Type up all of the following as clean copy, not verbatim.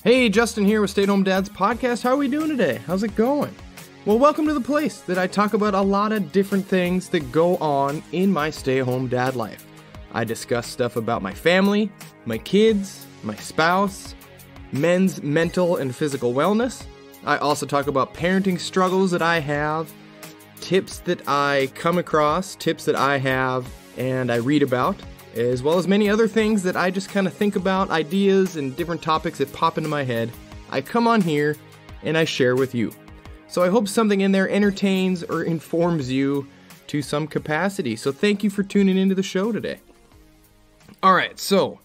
Hey, Justin here with Stay at Home Dad's podcast. How are we doing today? How's it going? Well, welcome to the place that I talk about a lot of different things that go on in my stay-at-home dad life. I discuss stuff about my family, my kids, my spouse, men's mental and physical wellness. I also talk about parenting struggles that I have, tips that I come across, tips that I have and I read about, as well as many other things that I just kind of think about, ideas and different topics that pop into my head. I come on here and I share with you. So I hope something in there entertains or informs you to some capacity. So thank you for tuning into the show today. All right, so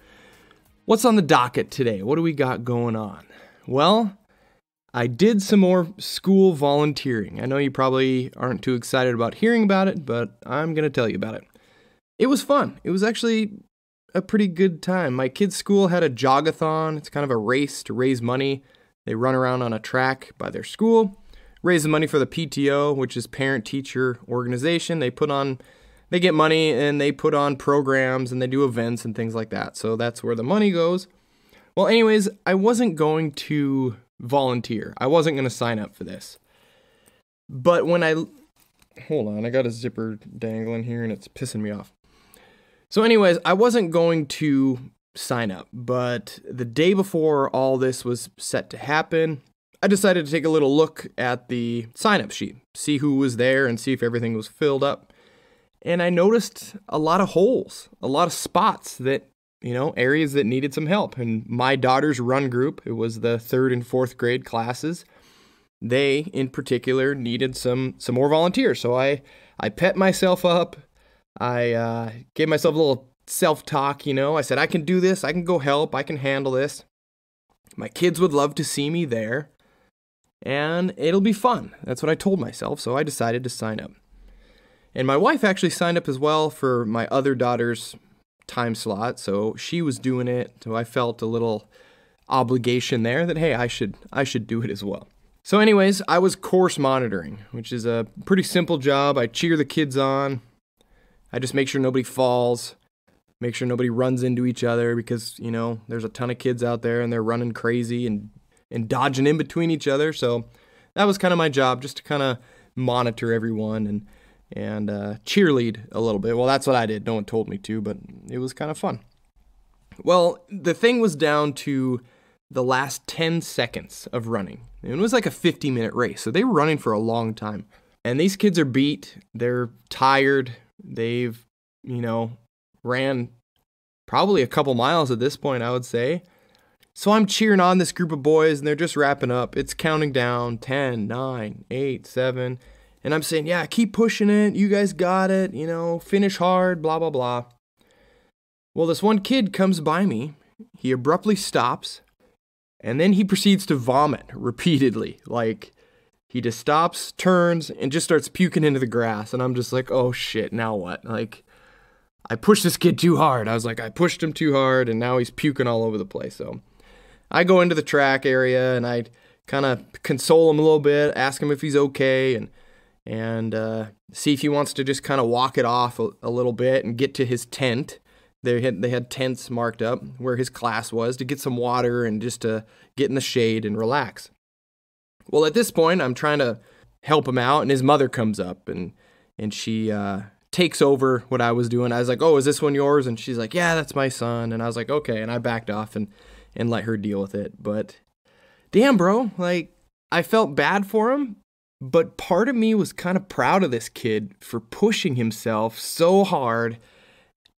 what's on the docket today? What do we got going on? Well, I did some more school volunteering. I know you probably aren't too excited about hearing about it, but I'm going to tell you about it. It was fun. It was actually a pretty good time. My kids' school had a jogathon. It's kind of a race to raise money. They run around on a track by their school, raise the money for the PTO, which is parent-teacher organization. They get money and they put on programs and they do events and things like that. So that's where the money goes. Well, anyways, I wasn't going to volunteer. I wasn't going to sign up for this. But when hold on, I got a zipper dangling here and it's pissing me off. So anyways, I wasn't going to sign up, but the day before all this was set to happen, I decided to take a little look at the sign-up sheet, see who was there and see if everything was filled up. And I noticed a lot of holes, a lot of spots that, areas that needed some help. And my daughter's run group, it was the 3rd and 4th grade classes, they in particular needed some more volunteers. So I pet myself up. I gave myself a little self-talk, I said, I can do this, I can go help, I can handle this. My kids would love to see me there, and it'll be fun. That's what I told myself, so I decided to sign up. And my wife actually signed up as well for my other daughter's time slot, so she was doing it, so I felt a little obligation there that, hey, I should do it as well. So anyways, I was course monitoring, which is a pretty simple job. I cheer the kids on. I just make sure nobody falls, make sure nobody runs into each other because, there's a ton of kids out there and they're running crazy and dodging in between each other. So that was kind of my job, just to kind of monitor everyone and cheerlead a little bit. Well, that's what I did. No one told me to, but it was kind of fun. Well, the thing was down to the last 10 seconds of running. It was like a 50-minute race, so they were running for a long time. And these kids are beat. They're tired. They've, ran probably a couple miles at this point, I would say. So I'm cheering on this group of boys, and they're just wrapping up. It's counting down, 10, 9, 8, 7. And I'm saying, yeah, keep pushing it. You guys got it. Finish hard, blah, blah, blah. Well, this one kid comes by me. He abruptly stops, and then he proceeds to vomit repeatedly. Like, he just stops, turns, and just starts puking into the grass. And I'm just like, oh shit, now what? Like, I pushed this kid too hard. I was like, I pushed him too hard, and now he's puking all over the place. So I go into the track area, and I kind of console him a little bit, ask him if he's okay, and see if he wants to just kind of walk it off a little bit and get to his tent. They had tents marked up where his class was to get some water and just to get in the shade and relax. Well, at this point, I'm trying to help him out, and his mother comes up, and she takes over what I was doing. I was like, oh, is this one yours? And she's like, yeah, that's my son. And I was like, okay, and I backed off and let her deal with it. But damn, bro, like, I felt bad for him, but part of me was kind of proud of this kid for pushing himself so hard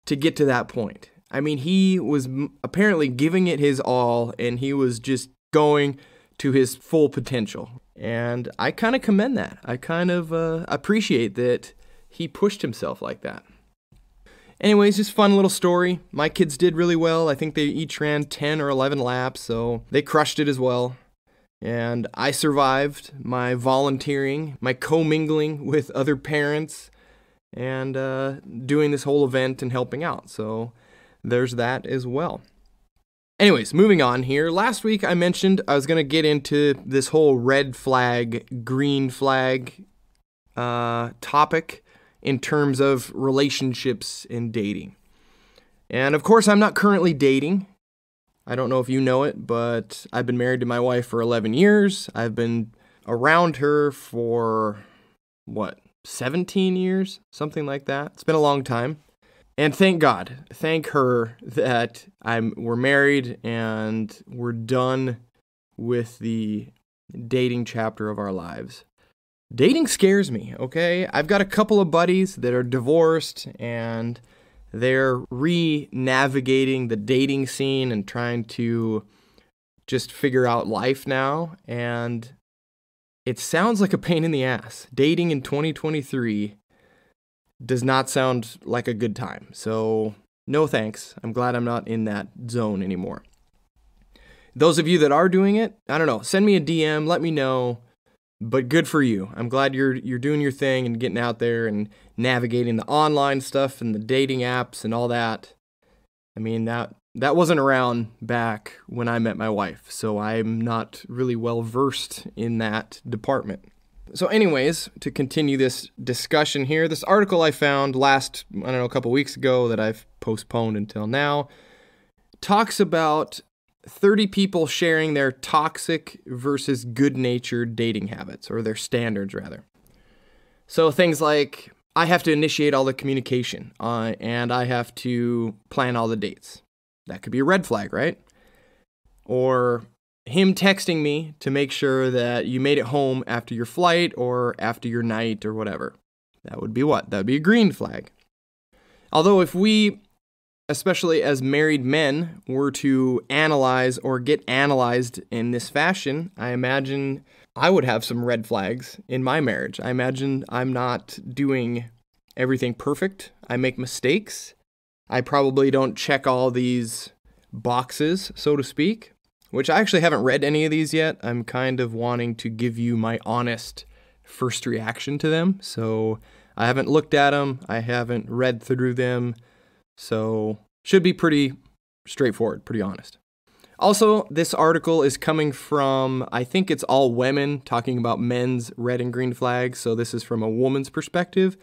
to get to that point. I mean, he was apparently giving it his all, and he was just going to his full potential. And I kind of commend that. I kind of appreciate that he pushed himself like that. Anyways, just fun little story. My kids did really well. I think they each ran 10 or 11 laps, so they crushed it as well. And I survived my volunteering, my commingling with other parents, and doing this whole event and helping out. So there's that as well. Anyways, moving on here. Last week I mentioned I was going to get into this whole red flag, green flag topic in terms of relationships and dating. And of course, I'm not currently dating. I don't know if you know it, but I've been married to my wife for 11 years. I've been around her for, 17 years? Something like that. It's been a long time. And thank God, thank her that we're married and we're done with the dating chapter of our lives. Dating scares me, okay? I've got a couple of buddies that are divorced and they're re-navigating the dating scene and trying to just figure out life now. And it sounds like a pain in the ass. Dating in 2023 does not sound like a good time. So no thanks. I'm glad I'm not in that zone anymore. Those of you that are doing it, I don't know, send me a DM, let me know. But good for you. I'm glad you're doing your thing and getting out there and navigating the online stuff and the dating apps and all that. I mean, that wasn't around back when I met my wife, so I'm not really well versed in that department. So anyways, to continue this discussion here, this article I found a couple weeks ago that I've postponed until now, talks about 30 people sharing their toxic versus good-natured dating habits, or their standards, rather. So things like, I have to initiate all the communication, and I have to plan all the dates. That could be a red flag, right? Or him texting me to make sure that you made it home after your flight or after your night or whatever. That would be what? That would be a green flag. Although if we, especially as married men, were to analyze or get analyzed in this fashion, I imagine I would have some red flags in my marriage. I imagine I'm not doing everything perfect. I make mistakes. I probably don't check all these boxes, so to speak, which I actually haven't read any of these yet. I'm kind of wanting to give you my honest first reaction to them. So I haven't looked at them. I haven't read through them. So should be pretty straightforward, pretty honest. Also, this article is coming from, I think it's all women talking about men's red and green flags. So this is from a woman's perspective.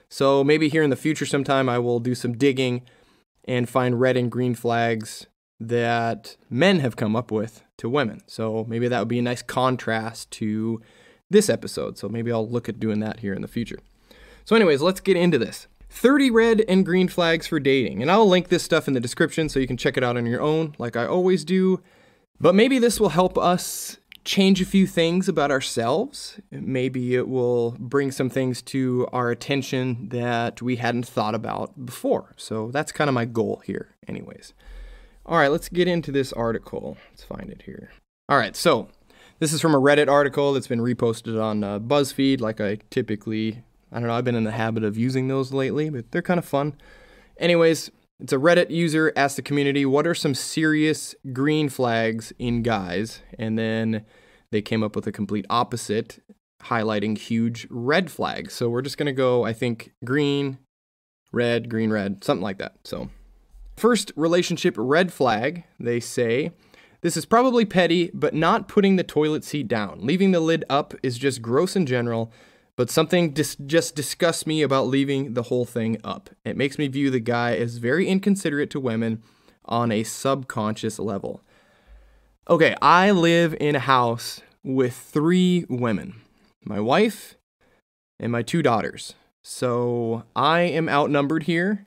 So maybe here in the future sometime I will do some digging and find red and green flags that men have come up with to women. So maybe that would be a nice contrast to this episode. So maybe I'll look at doing that here in the future. So anyways, let's get into this. 30 red and green flags for dating. And I'll link this stuff in the description so you can check it out on your own, like I always do. But maybe this will help us change a few things about ourselves. Maybe it will bring some things to our attention that we hadn't thought about before. So that's kind of my goal here anyways. All right, let's get into this article. Let's find it here. All right, so this is from a Reddit article that's been reposted on BuzzFeed, like I don't know, I've been in the habit of using those lately, but they're kind of fun. Anyways, it's a Reddit user asked the community, what are some serious green flags in guys? And then they came up with a complete opposite, highlighting huge red flags. So we're just going to go, I think, green, red, something like that. So first relationship red flag, they say, this is probably petty, but not putting the toilet seat down. Leaving the lid up is just gross in general, but something just disgusts me about leaving the whole thing up. It makes me view the guy as very inconsiderate to women on a subconscious level. Okay, I live in a house with 3 women, my wife and my 2 daughters. So I am outnumbered here,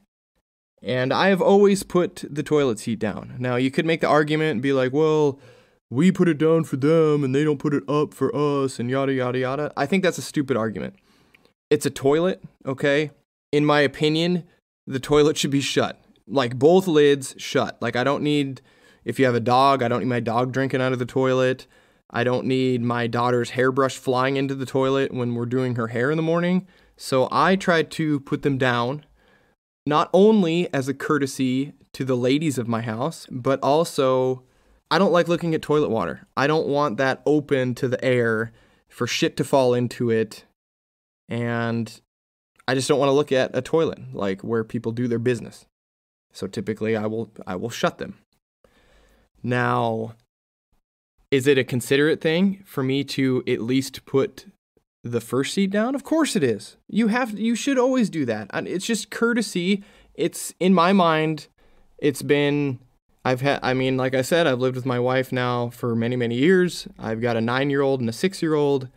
and I have always put the toilet seat down. Now, you could make the argument and be like, well, we put it down for them and they don't put it up for us and yada, yada, yada. I think that's a stupid argument. It's a toilet, okay? In my opinion, the toilet should be shut. Like, both lids shut. Like, I don't need, if you have a dog, I don't need my dog drinking out of the toilet. I don't need my daughter's hairbrush flying into the toilet when we're doing her hair in the morning. So I try to put them down, not only as a courtesy to the ladies of my house, but also I don't like looking at toilet water. I don't want that open to the air for shit to fall into it. And I just don't want to look at a toilet, like where people do their business. So typically I will shut them. Now, is it a considerate thing for me to at least put the first seat down? Of course it is. You should always do that. It's just courtesy. It's, in my mind, it's been Like I said, I've lived with my wife now for many, many years. I've got a 9-year-old and a 6-year-old.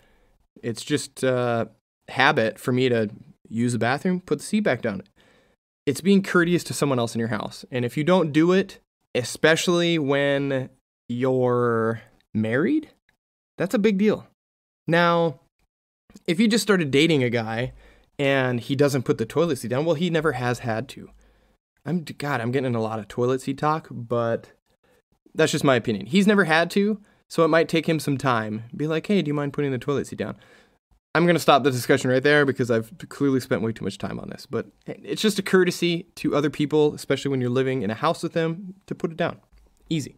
It's just a habit for me to use the bathroom, put the seat back down. It's being courteous to someone else in your house. And if you don't do it, especially when you're married, that's a big deal. Now, if you just started dating a guy and he doesn't put the toilet seat down, well, he never has had to. I'm getting in a lot of toilet seat talk, but that's just my opinion. He's never had to, so it might take him some time. Be like, hey, do you mind putting the toilet seat down? I'm going to stop the discussion right there because I've clearly spent way too much time on this. But it's just a courtesy to other people, especially when you're living in a house with them, to put it down. Easy.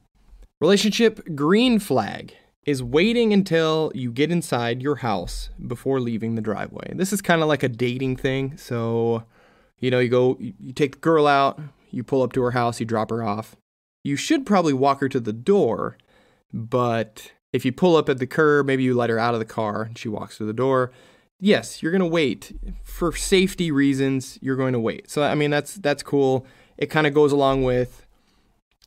Relationship green flag is waiting until you get inside your house before leaving the driveway. This is kind of like a dating thing. So, you take the girl out, you pull up to her house, you drop her off. You should probably walk her to the door, but if you pull up at the curb, maybe you let her out of the car and she walks to the door. Yes, you're going to wait. For safety reasons, you're going to wait. So, that's cool. It kind of goes along with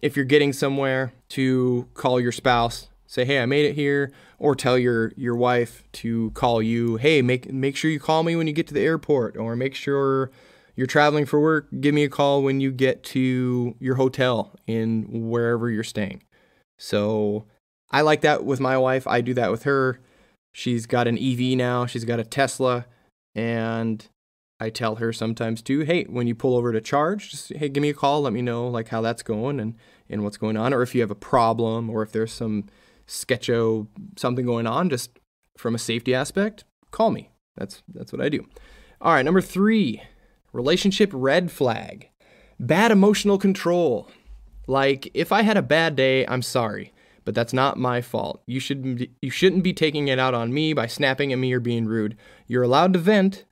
if you're getting somewhere to call your spouse, say, hey, I made it here, or tell your wife to call you, hey, make sure you call me when you get to the airport, or make sure you're traveling for work, give me a call when you get to your hotel in wherever you're staying. So I like that with my wife. I do that with her. She's got an EV now. She's got a Tesla. And I tell her sometimes too, hey, when you pull over to charge, just, hey, give me a call. Let me know like how that's going and what's going on. Or if you have a problem or if there's some sketcho, something going on, just from a safety aspect, call me. That's what I do. All right, number 3, relationship red flag. Bad emotional control. Like, if I had a bad day, I'm sorry, but that's not my fault. You shouldn't be taking it out on me by snapping at me or being rude. You're allowed to vent,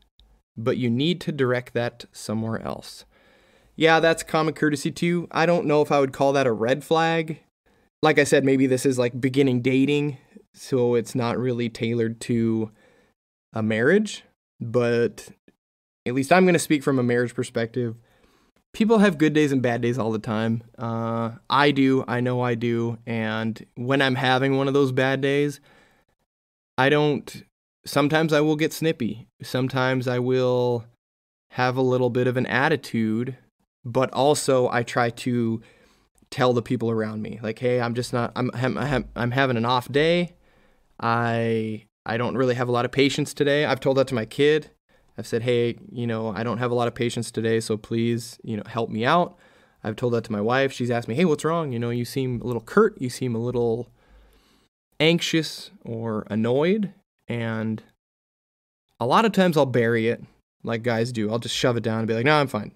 but you need to direct that somewhere else. Yeah, that's common courtesy too. I don't know if I would call that a red flag. Like I said, maybe this is like beginning dating, so it's not really tailored to a marriage, but at least I'm going to speak from a marriage perspective. People have good days and bad days all the time. I do. I know I do. And when I'm having one of those bad days, sometimes I will get snippy. Sometimes I will have a little bit of an attitude, but also I try to tell the people around me, like, hey, I'm having an off day. I don't really have a lot of patience today. I've told that to my kid. I've said, hey, I don't have a lot of patience today, so please, help me out. I've told that to my wife. She's asked me, hey, what's wrong? You seem a little curt. You seem a little anxious or annoyed. And a lot of times I'll bury it like guys do. I'll just shove it down and be like, no, I'm fine.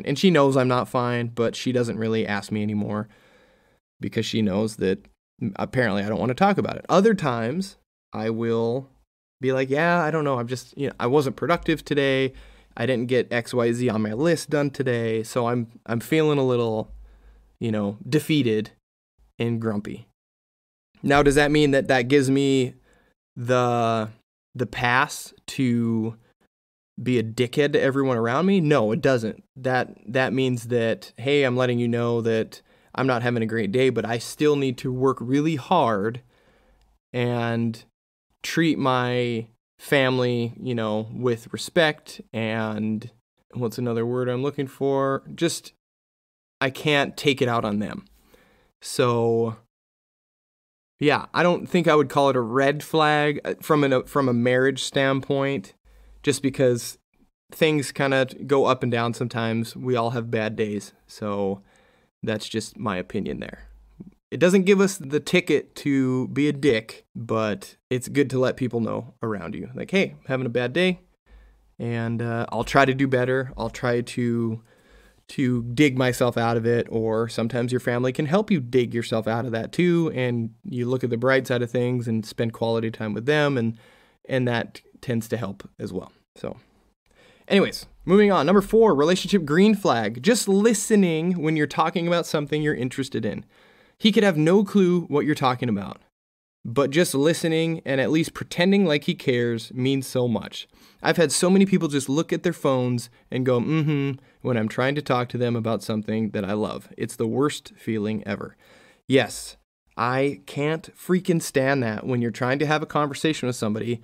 And she knows I'm not fine, but she doesn't really ask me anymore because she knows that apparently I don't want to talk about it. Other times I will be like, yeah, I don't know. I'm just, I wasn't productive today. I didn't get XYZ on my list done today. So I'm feeling a little, defeated and grumpy. Now, does that mean that gives me the pass to be a dickhead to everyone around me? No, it doesn't. That means that, hey, I'm letting you know that I'm not having a great day, but I still need to work really hard and treat my family, with respect. And what's another word I'm looking for? Just, I can't take it out on them. So yeah, I don't think I would call it a red flag from a marriage standpoint, just because things kind of go up and down sometimes. We all have bad days. So that's just my opinion there. It doesn't give us the ticket to be a dick, but it's good to let people know around you. Like, hey, I'm having a bad day, and I'll try to do better. I'll try to dig myself out of it, or sometimes your family can help you dig yourself out of that too, and you look at the bright side of things and spend quality time with them, and that tends to help as well. So anyways, moving on. Number 4, relationship green flag. Just listening when you're talking about something you're interested in. He could have no clue what you're talking about, but just listening and at least pretending like he cares means so much. I've had so many people just look at their phones and go, when I'm trying to talk to them about something that I love. It's the worst feeling ever. Yes, I can't freaking stand that when you're trying to have a conversation with somebody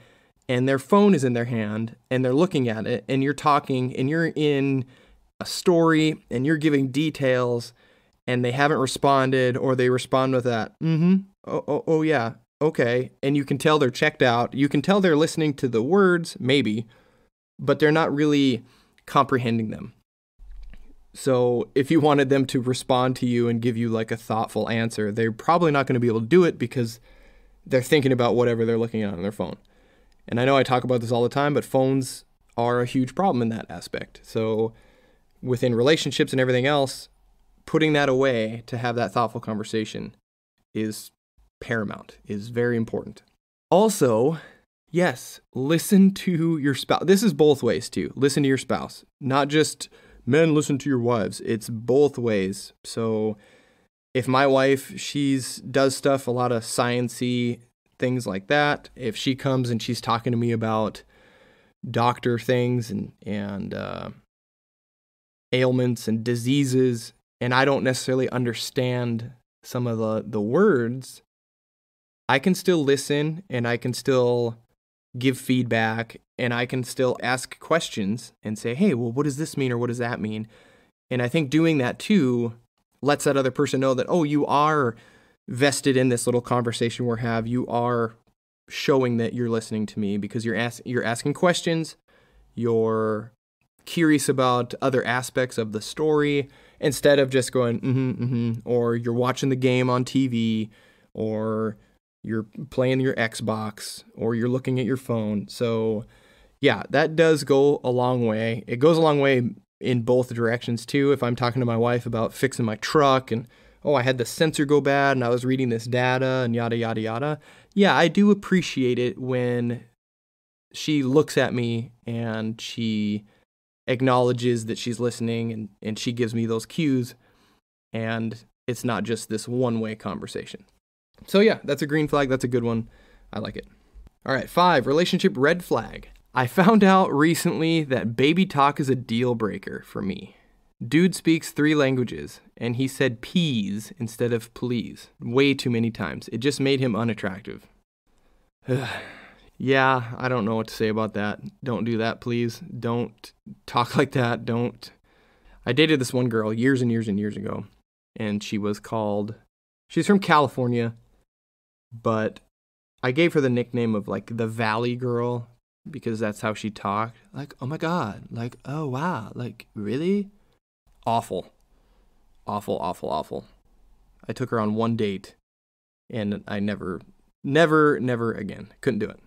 and their phone is in their hand and they're looking at it and you're talking and you're in a story and you're giving details and they haven't responded, or they respond with that, oh yeah, okay. And you can tell they're checked out. You can tell they're listening to the words, maybe, but they're not really comprehending them. So if you wanted them to respond to you and give you like a thoughtful answer, they're probably not going to be able to do it because they're thinking about whatever they're looking at on their phone. And I know I talk about this all the time, but phones are a huge problem in that aspect. So within relationships and everything else, putting that away to have that thoughtful conversation is paramount, is very important. Also, yes, listen to your spouse. This is both ways too. Listen to your spouse, not just men listen to your wives. It's both ways. So if my wife, does stuff, a lot of science-y things like that. If she comes and she's talking to me about doctor things and ailments and diseases, and I don't necessarily understand some of the words, I can still listen and I can still give feedback and I can still ask questions and say, hey, well, what does this mean or what does that mean? And I think doing that too lets that other person know that, oh, you are vested in this little conversation we're having. You are showing that you're listening to me because you're asking questions. You're curious about other aspects of the story instead of just going, or you're watching the game on TV, or you're playing your Xbox, or you're looking at your phone. So yeah, that does go a long way. It goes a long way in both directions too. If I'm talking to my wife about fixing my truck and, oh, I had the sensor go bad and I was reading this data and yada, yada, yada. Yeah, I do appreciate it when she looks at me and she acknowledges that she's listening and she gives me those cues, and it's not just this one-way conversation. So yeah, that's a green flag. That's a good one. I like it. All right, 5, relationship red flag. I found out recently that baby talk is a deal breaker for me. Dude speaks 3 languages, and he said peas instead of please way too many times. It just made him unattractive. Yeah, I don't know what to say about that. Don't do that, please. Don't talk like that. Don't. I dated this one girl years and years and years ago, and she's from California, but I gave her the nickname of like the Valley Girl because that's how she talked. Like, oh my God, like, oh wow, like really? Awful. Awful, awful, awful. I took her on one date, and I never again. Couldn't do it.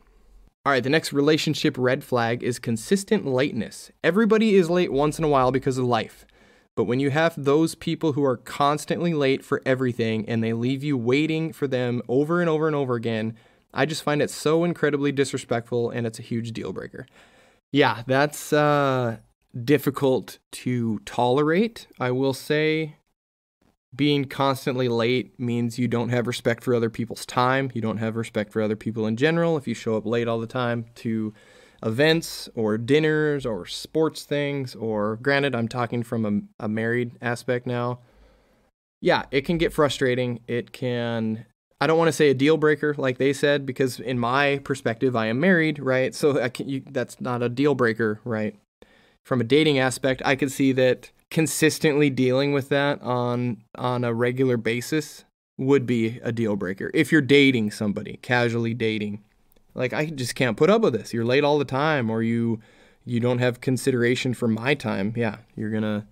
All right, the next relationship red flag is consistent lateness. Everybody is late once in a while because of life. But when you have those people who are constantly late for everything and they leave you waiting for them over and over and over again, I just find it so incredibly disrespectful, and it's a huge deal breaker. Yeah, that's difficult to tolerate. I will say being constantly late means you don't have respect for other people's time. You don't have respect for other people in general if you show up late all the time to events or dinners or sports things, or granted, I'm talking from a married aspect now. Yeah, it can get frustrating. I don't want to say a deal breaker like they said, because in my perspective, I am married, right? So that's not a deal breaker, right? From a dating aspect, I could see that consistently dealing with that on a regular basis would be a deal breaker. If you're dating somebody, casually dating, like, I just can't put up with this. You're late all the time, or you don't have consideration for my time. Yeah, you're gonna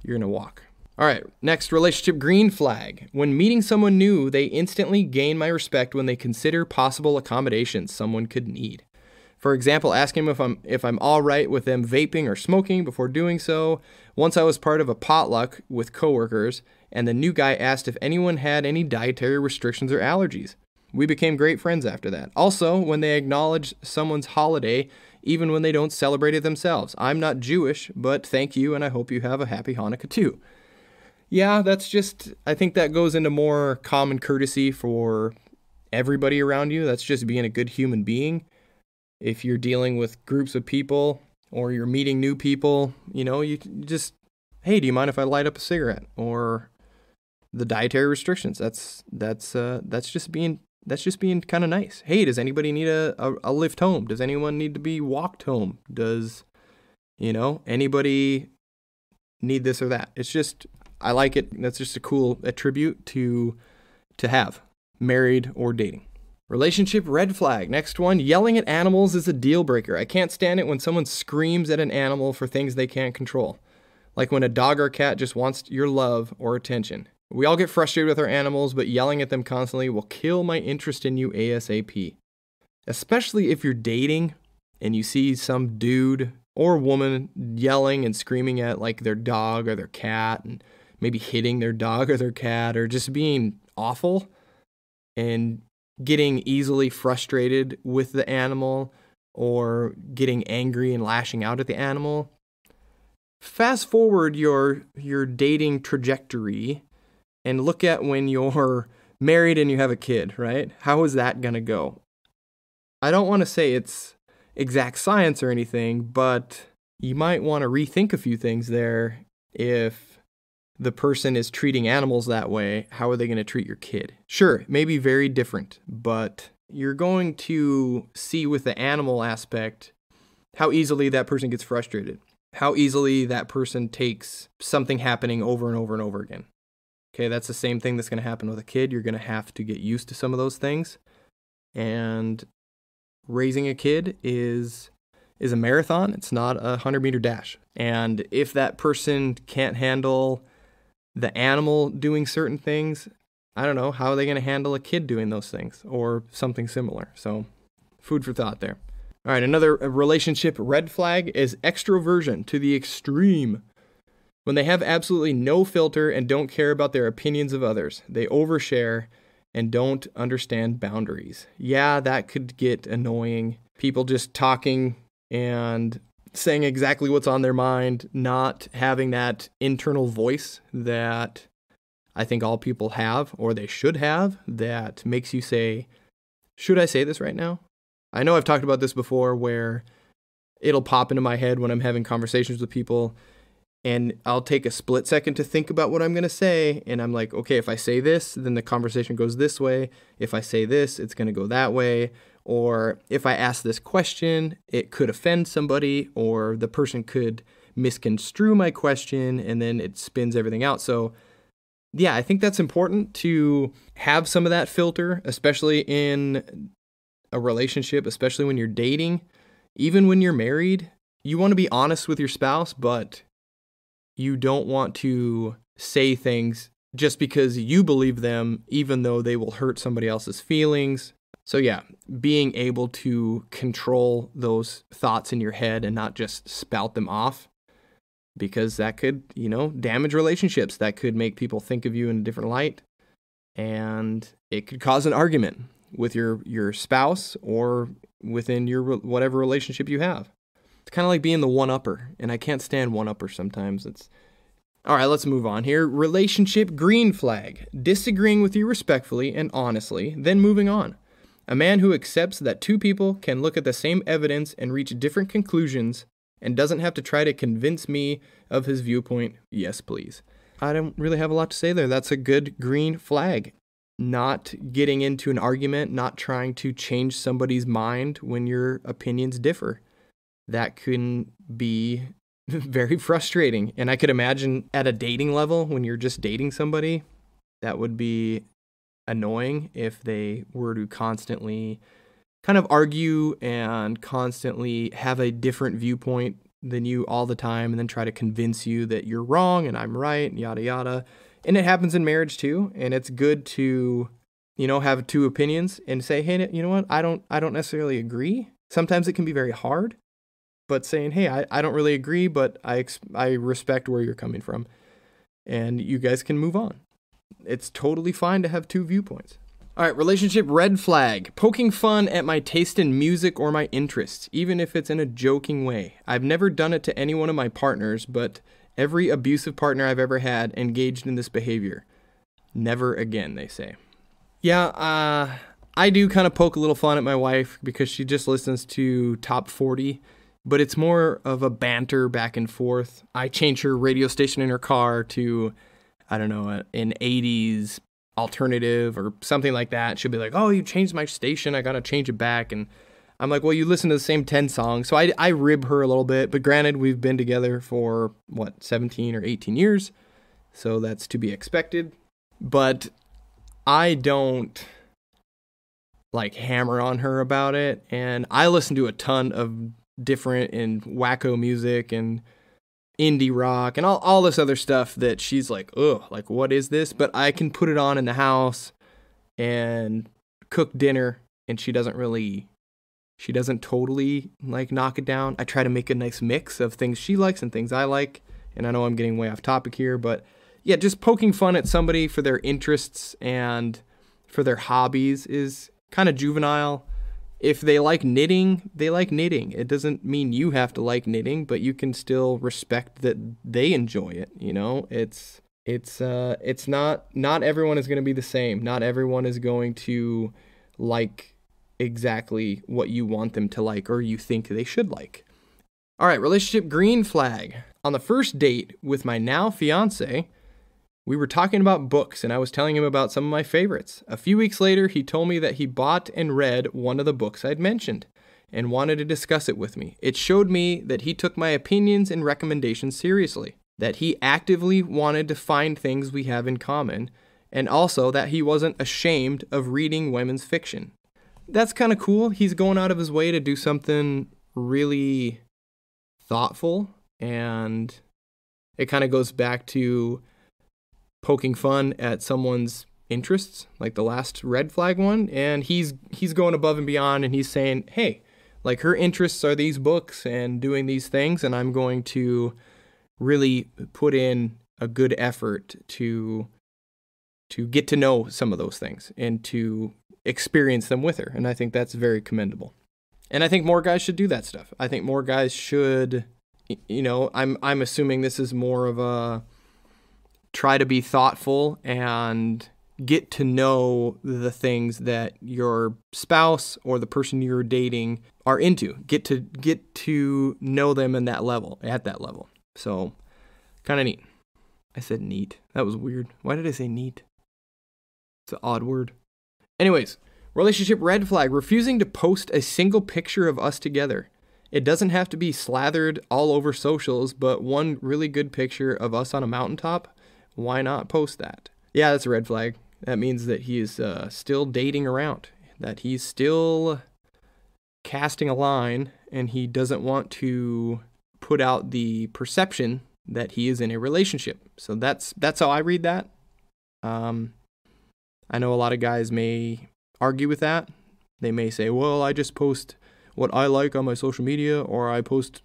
walk. All right, next, relationship green flag. When meeting someone new, they instantly gain my respect when they consider possible accommodations someone could need. For example, asking them if I'm all right with them vaping or smoking before doing so. Once I was part of a potluck with coworkers, and the new guy asked if anyone had any dietary restrictions or allergies. We became great friends after that. Also, when they acknowledge someone's holiday, even when they don't celebrate it themselves. I'm not Jewish, but thank you, and I hope you have a happy Hanukkah too. Yeah, I think that goes into more common courtesy for everybody around you. That's just being a good human being. If you're dealing with groups of people or you're meeting new people, you just, hey, do you mind if I light up a cigarette? Or the dietary restrictions. That's just being kind of nice. Hey, does anybody need a lift home? Does anyone need to be walked home? Does anybody need this or that? It's just, I like it. That's just a cool attribute to have, married or dating. Relationship red flag. Next one, yelling at animals is a deal breaker. I can't stand it when someone screams at an animal for things they can't control. Like when a dog or cat just wants your love or attention. We all get frustrated with our animals, but yelling at them constantly will kill my interest in you ASAP. Especially if you're dating and you see some dude or woman yelling and screaming at like their dog or their cat and maybe hitting their dog or their cat or just being awful and getting easily frustrated with the animal or getting angry and lashing out at the animal. Fast forward your dating trajectory and look at when you're married and you have a kid, right? How is that going to go? I don't want to say it's exact science or anything, but you might want to rethink a few things there. If the person is treating animals that way, how are they going to treat your kid? Sure, it may be very different, but you're going to see with the animal aspect how easily that person gets frustrated, how easily that person takes something happening over and over and over again. Okay, that's the same thing that's going to happen with a kid. You're going to have to get used to some of those things. And raising a kid is a marathon. It's not a 100-meter dash. And if that person can't handle the animal doing certain things, I don't know, how are they going to handle a kid doing those things or something similar? So food for thought there. All right, another relationship red flag is extroversion to the extreme. When they have absolutely no filter and don't care about their opinions of others, they overshare and don't understand boundaries. Yeah, that could get annoying. People just talking and saying exactly what's on their mind, not having that internal voice that I think all people have, or they should have, that makes you say, should I say this right now? I know I've talked about this before where it'll pop into my head when I'm having conversations with people, and I'll take a split second to think about what I'm going to say. And I'm like, okay, if I say this, then the conversation goes this way. If I say this, it's going to go that way. Or if I ask this question, it could offend somebody, or the person could misconstrue my question, and then it spins everything out. So yeah, I think that's important to have some of that filter, especially in a relationship, especially when you're dating. Even when you're married, you want to be honest with your spouse, but you don't want to say things just because you believe them, even though they will hurt somebody else's feelings. So yeah, being able to control those thoughts in your head and not just spout them off, because that could, damage relationships. That could make people think of you in a different light, and it could cause an argument with your spouse or within your whatever relationship you have. It's kind of like being the one-upper, and I can't stand one-uppers sometimes. All right, let's move on here. Relationship green flag. Disagreeing with you respectfully and honestly, then moving on. A man who accepts that two people can look at the same evidence and reach different conclusions and doesn't have to try to convince me of his viewpoint. Yes, please. I don't really have a lot to say there. That's a good green flag. Not getting into an argument, not trying to change somebody's mind when your opinions differ. That can be very frustrating. And I could imagine at a dating level, when you're just dating somebody, that would be annoying if they were to constantly kind of argue and constantly have a different viewpoint than you all the time, and then try to convince you that you're wrong and I'm right, and yada yada. And it happens in marriage too. And it's good to, have two opinions and say, hey, you know what? I don't necessarily agree. Sometimes it can be very hard. But saying, hey, I don't really agree, but I respect where you're coming from. And you guys can move on. It's totally fine to have two viewpoints. All right, relationship red flag. Poking fun at my taste in music or my interests, even if it's in a joking way. I've never done it to any one of my partners, but every abusive partner I've ever had engaged in this behavior. Never again, they say. Yeah, I do kind of poke a little fun at my wife because she just listens to top 40, but it's more of a banter back and forth. I change her radio station in her car to, I don't know, an 80s alternative or something like that. She'll be like, oh, you changed my station, I gotta change it back. And I'm like, well, you listen to the same 10 songs. So I rib her a little bit, but granted, we've been together for 17 or 18 years, so that's to be expected. But I don't like hammer on her about it, and I listen to a ton of different and wacko music and indie rock and all this other stuff that she's like, ugh, like, what is this? But I can put it on in the house and cook dinner, and she doesn't totally like knock it down. I try to make a nice mix of things she likes and things I like, and I know I'm getting way off topic here, but yeah, just poking fun at somebody for their interests and for their hobbies is kind of juvenile. If they like knitting, they like knitting. It doesn't mean you have to like knitting, but you can still respect that they enjoy it. You know, it's not everyone is going to be the same. Not everyone is going to like exactly what you want them to like or you think they should like. All right, relationship green flag. On the first date with my now fiance, we were talking about books, and I was telling him about some of my favorites. A few weeks later, he told me that he bought and read one of the books I'd mentioned and wanted to discuss it with me. It showed me that he took my opinions and recommendations seriously, that he actively wanted to find things we have in common, and also that he wasn't ashamed of reading women's fiction. That's kind of cool. He's going out of his way to do something really thoughtful, and it kind of goes back to poking fun at someone's interests, like the last red flag one, and he's going above and beyond, and he's saying, hey, like, her interests are these books and doing these things, and I'm going to really put in a good effort to get to know some of those things and to experience them with her, and I think that's very commendable. And I think more guys should do that stuff. I think more guys should, you know, I'm assuming this is more of a try to be thoughtful and get to know the things that your spouse or the person you're dating are into. Get to know them at that level. So, kind of neat. I said neat. That was weird. Why did I say neat? It's an odd word. Anyways, relationship red flag, refusing to post a single picture of us together. It doesn't have to be slathered all over socials, but one really good picture of us on a mountaintop, why not post that? Yeah, that's a red flag. That means that he is still dating around, that he's still casting a line, and he doesn't want to put out the perception that he is in a relationship. So that's how I read that. I know a lot of guys may argue with that. They may say, well, I just post what I like on my social media, or I post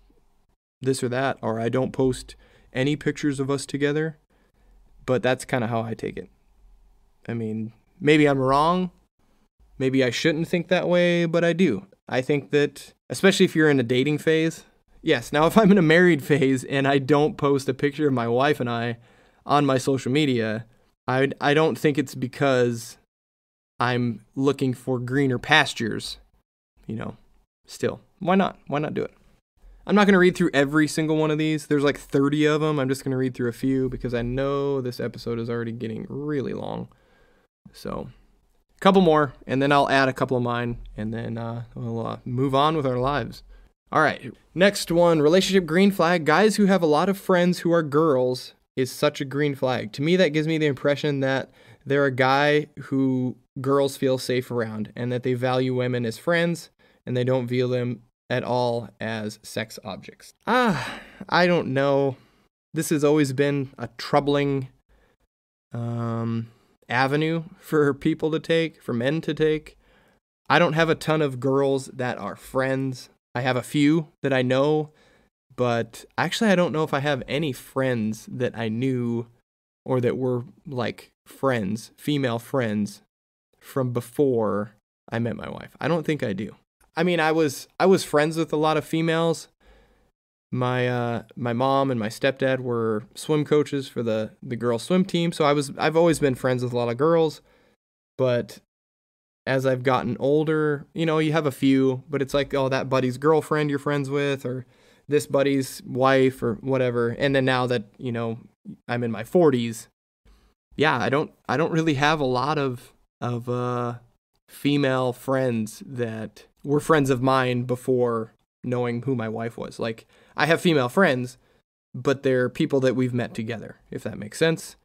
this or that, or I don't post any pictures of us together. But that's kind of how I take it. I mean, maybe I'm wrong. Maybe I shouldn't think that way, but I do. I think that, especially if you're in a dating phase. Yes, now if I'm in a married phase and I don't post a picture of my wife and I on my social media, I don't think it's because I'm looking for greener pastures. You know, still, why not? Why not do it? I'm not going to read through every single one of these. There's like 30 of them. I'm just going to read through a few because I know this episode is already getting really long. So, a couple more, and then I'll add a couple of mine, and then we'll move on with our lives. All right, next one, relationship green flag. Guys who have a lot of friends who are girls is such a green flag. To me, that gives me the impression that they're a guy who girls feel safe around and that they value women as friends and they don't view them at all as sex objects. I don't know. This has always been a troubling avenue for people to take, for men to take. I don't have a ton of girls that are friends. I have a few that I know, but actually I don't know if I have any friends that I knew or that were like friends, female friends, from before I met my wife. I don't think I do. I mean, I was friends with a lot of females. My mom and my stepdad were swim coaches for the girls swim team, so I've always been friends with a lot of girls, but as I've gotten older, you have a few, but it's like, oh, that buddy's girlfriend you're friends with, or this buddy's wife, or whatever. And then now that, I'm in my 40s, yeah, I don't really have a lot of female friends that were friends of mine before knowing who my wife was. Like, I have female friends, but they're people that we've met together, if that makes sense.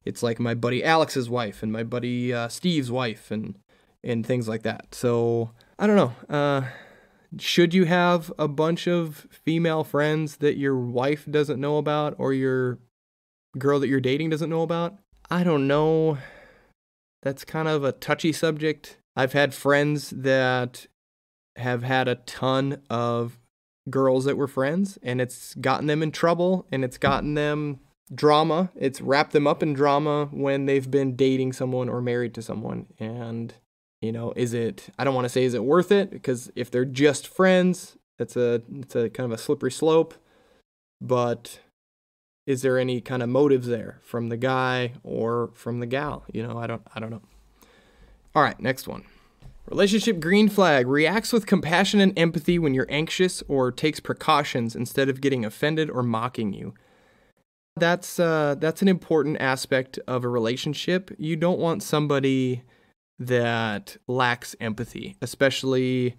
It's like my buddy Alex's wife and my buddy Steve's wife and things like that. So, I don't know. Should you have a bunch of female friends that your wife doesn't know about, or your girl that you're dating doesn't know about? I don't know. That's kind of a touchy subject. I've had friends that have had a ton of girls that were friends, and it's gotten them in trouble, and it's gotten them drama. It's wrapped them up in drama when they've been dating someone or married to someone. And, I don't want to say is it worth it, because if they're just friends, it's a kind of a slippery slope. But is there any kind of motives there from the guy or from the gal? I don't know. All right, next one. Relationship green flag: reacts with compassion and empathy when you're anxious, or takes precautions instead of getting offended or mocking you. That's an important aspect of a relationship. You don't want somebody that lacks empathy, especially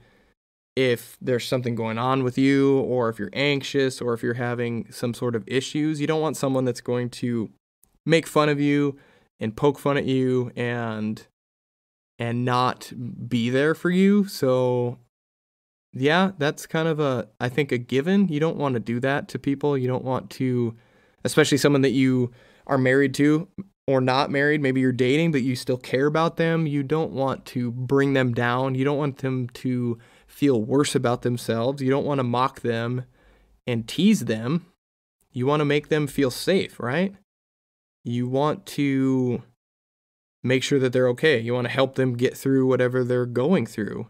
if there's something going on with you, or if you're anxious, or if you're having some sort of issues. You don't want someone that's going to make fun of you and poke fun at you and not be there for you. So yeah, that's kind of I think a given. You don't want to do that to people. You don't want to, especially someone that you are married to or not married. Maybe you're dating, but you still care about them. You don't want to bring them down. You don't want them to feel worse about themselves. You don't want to mock them and tease them. You want to make them feel safe, right? You want to make sure that they're okay. You want to help them get through whatever they're going through,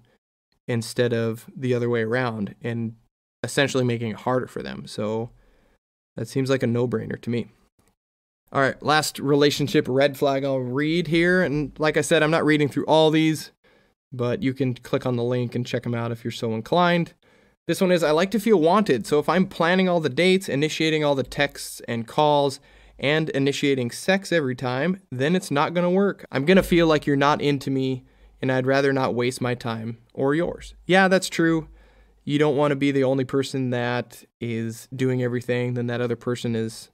instead of the other way around and essentially making it harder for them. So that seems like a no-brainer to me. All right, last relationship red flag I'll read here. And like I said, I'm not reading through all these, but you can click on the link and check them out if you're so inclined. This one is: I like to feel wanted. So if I'm planning all the dates, initiating all the texts and calls, and initiating sex every time, then it's not going to work. I'm going to feel like you're not into me, and I'd rather not waste my time or yours. Yeah, that's true. You don't want to be the only person that is doing everything. Then that other person is,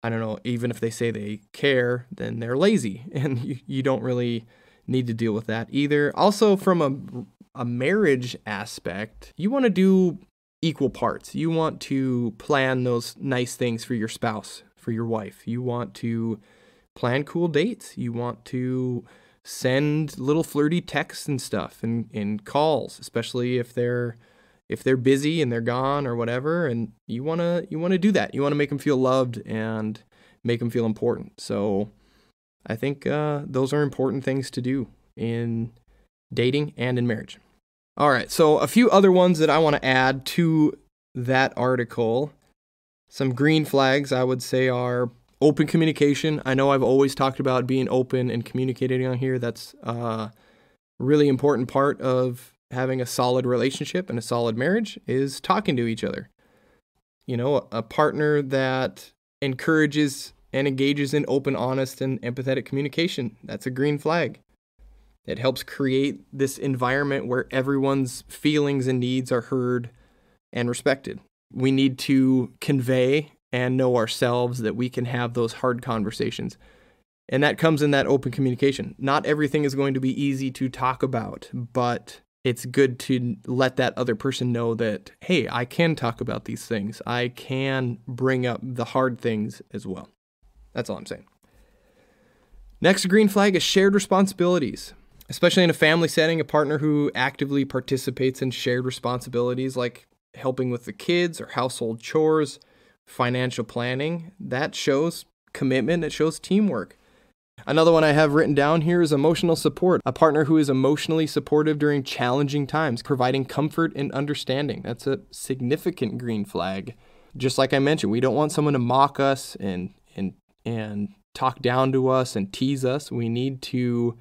I don't know, even if they say they care, then they're lazy, and you don't really need to deal with that either. Also, from a marriage aspect, you want to do equal parts. You want to plan those nice things for your spouse, for your wife. You want to plan cool dates. You want to send little flirty texts and stuff and calls, especially if they're busy and they're gone or whatever. And you want to do that. You want to make them feel loved and make them feel important. So I think those are important things to do in dating and in marriage. All right, so a few other ones that I want to add to that article. Some green flags, I would say, are open communication. I know I've always talked about being open and communicating on here. That's a really important part of having a solid relationship and a solid marriage, is talking to each other. A partner that encourages and engages in open, honest, and empathetic communication. That's a green flag. It helps create this environment where everyone's feelings and needs are heard and respected. We need to convey and know ourselves that we can have those hard conversations. And that comes in that open communication. Not everything is going to be easy to talk about, but it's good to let that other person know that, hey, I can talk about these things. I can bring up the hard things as well. That's all I'm saying. Next green flag is shared responsibilities. Especially in a family setting, a partner who actively participates in shared responsibilities like helping with the kids or household chores, financial planning, that shows commitment, it shows teamwork. Another one I have written down here is emotional support. A partner who is emotionally supportive during challenging times, providing comfort and understanding. That's a significant green flag. Just like I mentioned, we don't want someone to mock us and talk down to us and tease us. We need to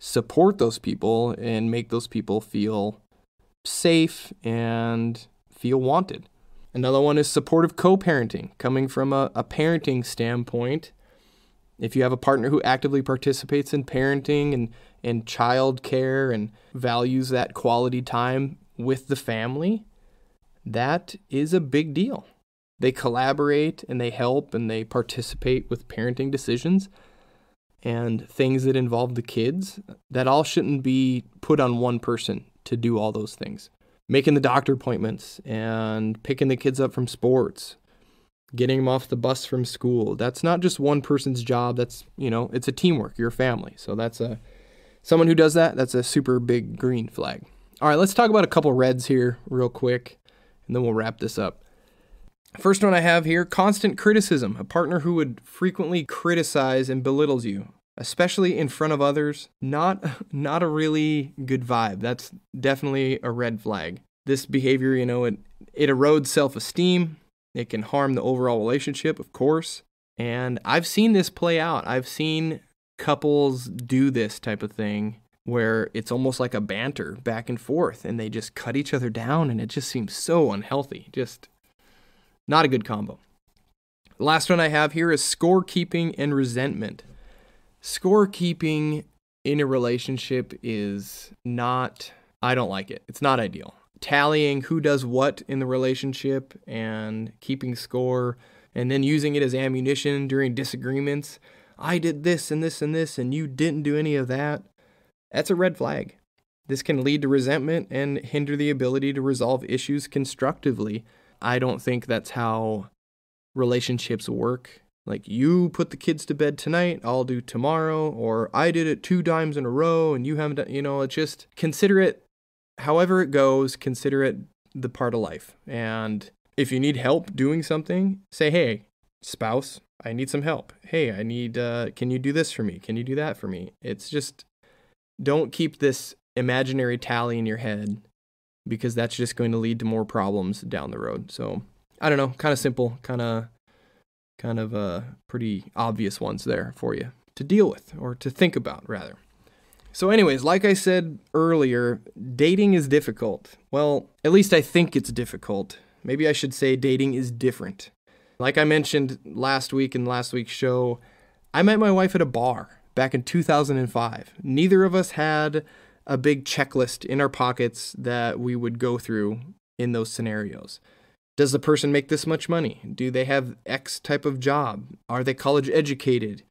support those people and make those people feel safe and feel wanted. Another one is supportive co-parenting, coming from a parenting standpoint. If you have a partner who actively participates in parenting and child care and values that quality time with the family, that is a big deal. They collaborate and they help and they participate with parenting decisions and things that involve the kids. That all shouldn't be put on one person to do all those things. Making the doctor appointments and picking the kids up from sports, getting them off the bus from school. That's not just one person's job. That's, it's a teamwork. You're a family. So someone who does that, that's a super big green flag. All right, let's talk about a couple reds here real quick, and then we'll wrap this up. First one I have here, constant criticism. A partner who would frequently criticize and belittles you, especially in front of others. Not a really good vibe. That's definitely a red flag. This behavior, it erodes self-esteem. It can harm the overall relationship, of course. And I've seen this play out. I've seen couples do this type of thing where it's almost like a banter back and forth, and they just cut each other down, and it just seems so unhealthy. Just not a good combo. The last one I have here is scorekeeping and resentment. Scorekeeping in a relationship is not, I don't like it. It's not ideal. Tallying who does what in the relationship and keeping score and then using it as ammunition during disagreements. I did this and this and this and you didn't do any of that. That's a red flag. This can lead to resentment and hinder the ability to resolve issues constructively. I don't think that's how relationships work. Like, you put the kids to bed tonight, I'll do tomorrow, or I did it 2 times in a row and you haven't done, it's just consider it however it goes, consider it the part of life. And if you need help doing something, say, hey, spouse, I need some help. Hey, I need, can you do this for me? Can you do that for me? It's just, don't keep this imaginary tally in your head, because that's just going to lead to more problems down the road. So, I don't know, kind of simple, kind of pretty obvious ones there for you to deal with, or to think about, rather. So anyways, like I said earlier, dating is difficult. Well, at least I think it's difficult. Maybe I should say dating is different. Like I mentioned last week in last week's show, I met my wife at a bar back in 2005. Neither of us had a big checklist in our pockets that we would go through in those scenarios. Does the person make this much money? Do they have X type of job? Are they college educated?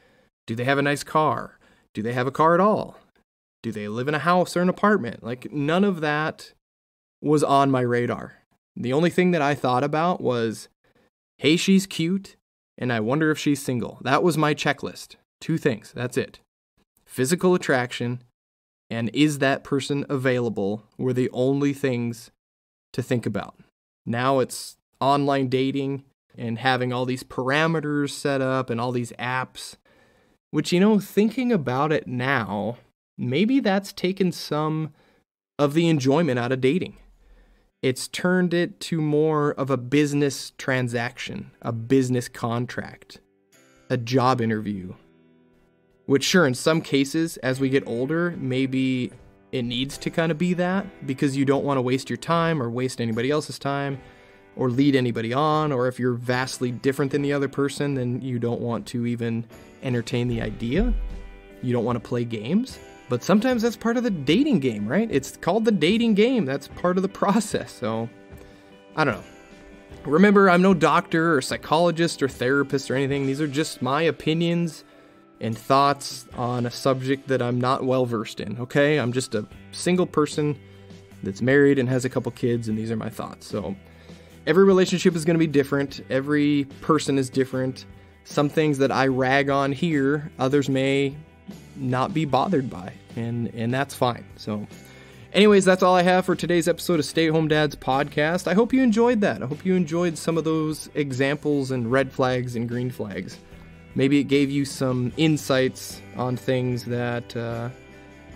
Do they have a nice car? Do they have a car at all? Do they live in a house or an apartment? Like, none of that was on my radar. The only thing that I thought about was, hey, she's cute, and I wonder if she's single. That was my checklist. 2 things. That's it. Physical attraction and is that person available were the only things to think about. Now it's online dating and having all these parameters set up and all these apps, which, thinking about it now, maybe that's taken some of the enjoyment out of dating. It's turned it to more of a business transaction, a business contract, a job interview. Which, sure, in some cases, as we get older, maybe it needs to kind of be that, because you don't want to waste your time or waste anybody else's time or lead anybody on, or if you're vastly different than the other person, then you don't want to even entertain the idea. You don't want to play games. But sometimes that's part of the dating game, right? It's called the dating game. That's part of the process. So, I don't know. Remember, I'm no doctor or psychologist or therapist or anything. These are just my opinions and thoughts on a subject that I'm not well versed in, okay? I'm just a single person that's married and has a couple kids, and these are my thoughts. So, every relationship is going to be different. Every person is different. Some things that I rag on here, others may not be bothered by, and that's fine. So, anyways, that's all I have for today's episode of Stay Home Dads podcast. I hope you enjoyed that. I hope you enjoyed some of those examples and red flags and green flags. Maybe it gave you some insights on things that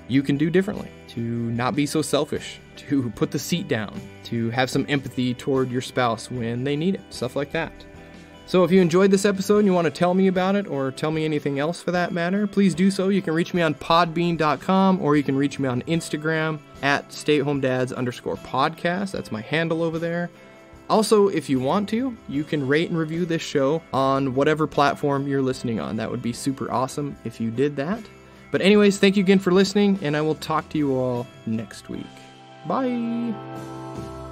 you can do differently, to not be so selfish, to put the seat down, to have some empathy toward your spouse when they need it, stuff like that. So if you enjoyed this episode and you want to tell me about it, or tell me anything else for that matter, please do so. You can reach me on podbean.com, or you can reach me on Instagram at stayathomedads_podcast. That's my handle over there. Also, if you want to, you can rate and review this show on whatever platform you're listening on. That would be super awesome if you did that. But anyways, thank you again for listening, and I will talk to you all next week. Bye!